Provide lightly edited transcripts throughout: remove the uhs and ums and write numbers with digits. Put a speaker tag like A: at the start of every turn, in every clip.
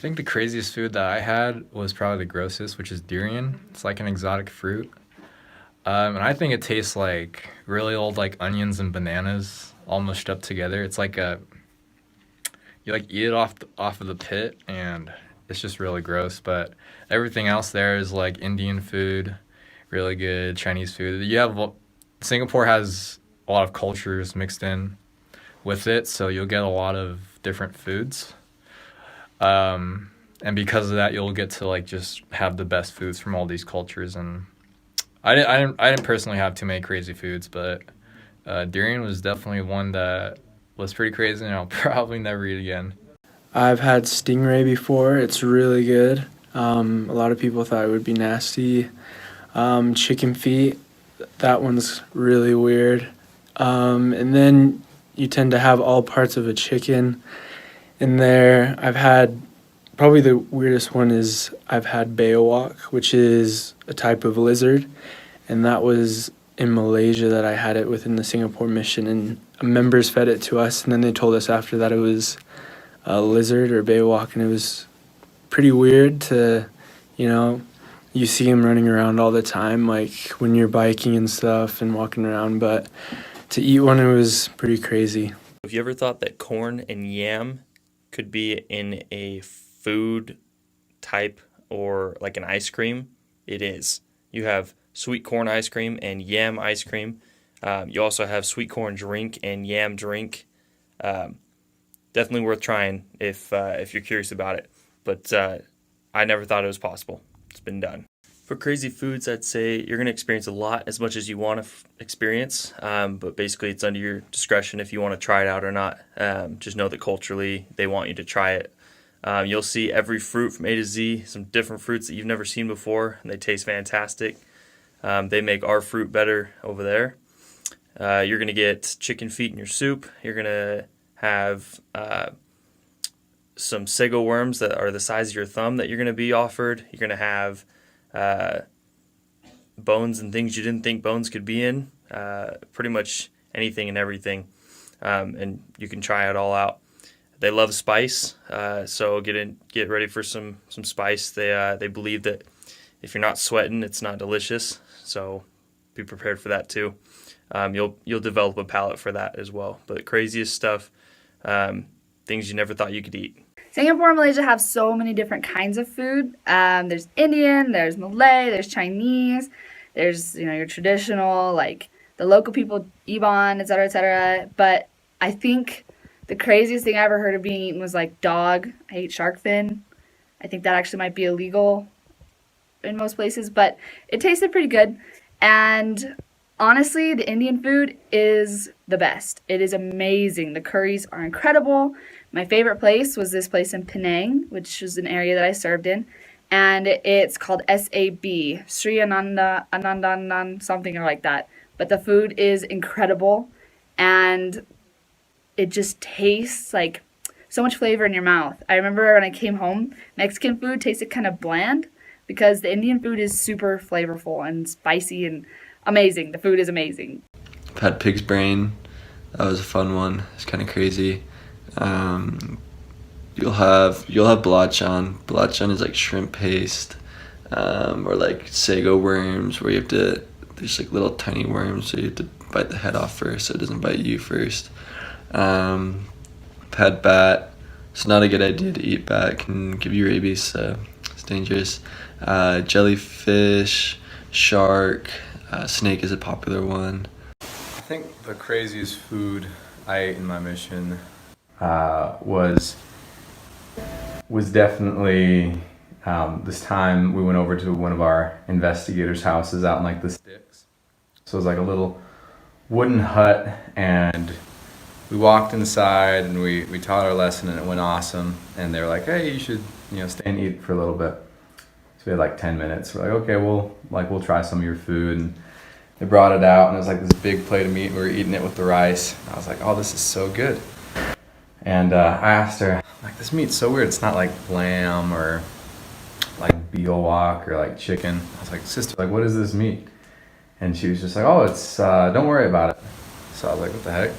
A: think the craziest food that I had was probably the grossest, which is durian. It's like an exotic fruit. And I think it tastes like really old like onions and bananas all mushed up together. It's like a you like eat it off of the pit and it's just really gross, but everything else there is like Indian food, really good Chinese food. Singapore has a lot of cultures mixed in with it, so you'll get a lot of different foods. And because of that, you'll get to like just have the best foods from all these cultures. And I didn't personally have too many crazy foods, but durian was definitely one that was pretty crazy, and I'll probably never eat again.
B: I've had Stingray before. It's really good. A lot of people thought it would be nasty. Chicken feet, that one's really weird. And then you tend to have all parts of a chicken in there. I've had probably the weirdest one is I've had bewok, which is a type of lizard, and that was in Malaysia that I had it within the Singapore mission, and members fed it to us, and then they told us after that it was a lizard or bewok, and it was pretty weird to, you know, you see them running around all the time, like when you're biking and stuff and walking around, but to eat one, it was pretty crazy.
C: Have you ever thought that corn and yam could be in a food type or like an ice cream? It is. You have sweet corn ice cream and yam ice cream. You also have sweet corn drink and yam drink. Definitely worth trying if you're curious about it. But I never thought it was possible. It's been done. For crazy foods, I'd say you're going to experience a lot, as much as you want to experience. But basically, it's under your discretion if you want to try it out or not. Just know that culturally, they want you to try it. You'll see every fruit from A to Z, some different fruits that you've never seen before, and they taste fantastic. They make our fruit better over there. You're going to get chicken feet in your soup. You're going to have some sago worms that are the size of your thumb that you're going to be offered. You're going to have bones and things you didn't think bones could be in. Pretty much anything and everything. And you can try it all out. They love spice, so get ready for some spice. They believe that if you're not sweating, it's not delicious. So be prepared for that too. You'll develop a palate for that as well. But craziest stuff, things you never thought you could eat.
D: Singapore and Malaysia have so many different kinds of food. There's Indian, there's Malay, there's Chinese, there's your traditional, like the local people, Iban, etc., etc. But I think the craziest thing I ever heard of being eaten was like dog. I ate shark fin. I think that actually might be illegal in most places, but it tasted pretty good. And honestly, the Indian food is the best. It is amazing. The curries are incredible. My favorite place was this place in Penang, which was an area that I served in, and it's called SAB, Sri Anandan, something like that. But the food is incredible, and it just tastes like so much flavor in your mouth. I remember when I came home, Mexican food tasted kind of bland because the Indian food is super flavorful and spicy and amazing. The food is amazing.
E: I've had pig's brain. That was a fun one. It's kind of crazy. You'll have belacan. Belacan is like shrimp paste, or like sago worms, where there's like little tiny worms, so you have to bite the head off first so it doesn't bite you first. I've had bat. It's not a good idea to eat bat. It can give you rabies, so it's dangerous. Jellyfish, shark, snake is a popular one.
A: I think the craziest food I ate in my mission was definitely this time we went over to one of our investigators' houses out in like the sticks. So it was like a little wooden hut, and we walked inside and we taught our lesson, and it went awesome. And they were like, "Hey, you should stay and eat for a little bit." So we had like 10 minutes. We're like, "Okay, we'll try some of your food." And they brought it out, and it was like this big plate of meat, and we were eating it with the rice. And I was like, "Oh, this is so good." And I asked her, like, "This meat's so weird. It's not like lamb or like veal wok or like chicken." I was like, "Sister, like, what is this meat?" And she was just like, "Oh, it's don't worry about it." So I was like, "What the heck?"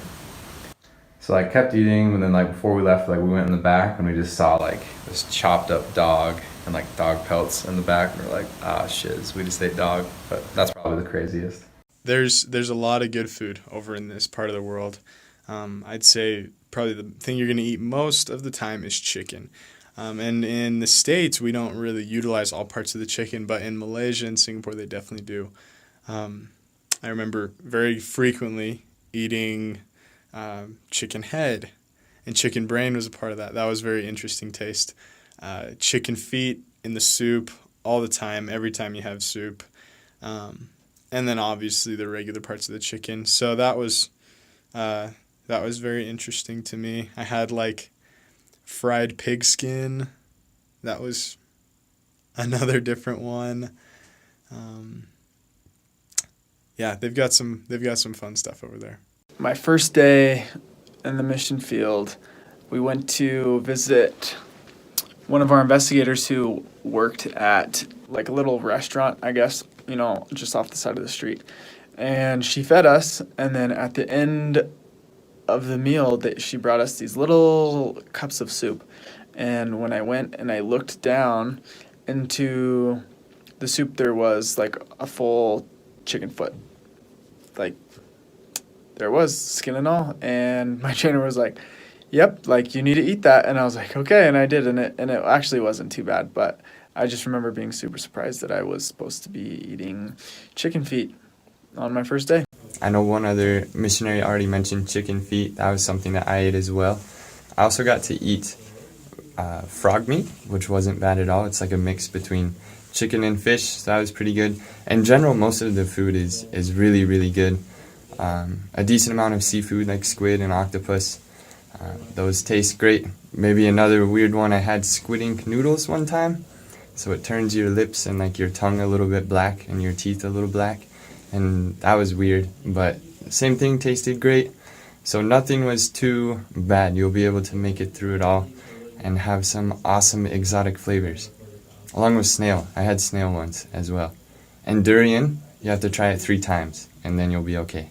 A: So I kept eating, and then like before we left, like we went in the back and we just saw like this chopped up dog and like dog pelts in the back, and we're like, ah, shiz, we just ate dog. But that's probably the craziest.
F: There's a lot of good food over in this part of the world. I'd say probably the thing you're going to eat most of the time is chicken. And in the States, we don't really utilize all parts of the chicken, but in Malaysia and Singapore, they definitely do. I remember very frequently eating chicken head, and chicken brain was a part of that. That was very interesting taste. Chicken feet in the soup all the time, every time you have soup. And then obviously the regular parts of the chicken. So that was very interesting to me. I had like fried pig skin. That was another different one. Yeah, they've got some fun stuff over there.
B: My first day in the mission field, we went to visit one of our investigators who worked at like a little restaurant, I guess, just off the side of the street. And she fed us, and then at the end of the meal, she brought us these little cups of soup. And when I went and I looked down into the soup, there was like a full chicken foot. Like, there was skin and all. And my trainer was like, yep, like you need to eat that. And I was like, okay, and I did, and it actually wasn't too bad, but I just remember being super surprised that I was supposed to be eating chicken feet on my first day.
G: I know one other missionary already mentioned chicken feet. That was something that I ate as well. I also got to eat frog meat, which wasn't bad at all. It's like a mix between chicken and fish, so that was pretty good. In general, most of the food is really, really good. A decent amount of seafood like squid and octopus. Those taste great. Maybe another weird one, I had squid ink noodles one time. So it turns your lips and like your tongue a little bit black and your teeth a little black. And that was weird, but same thing, tasted great. So nothing was too bad. You'll be able to make it through it all and have some awesome exotic flavors. Along with snail. I had snail once as well. And durian, you have to try it 3 times and then you'll be okay.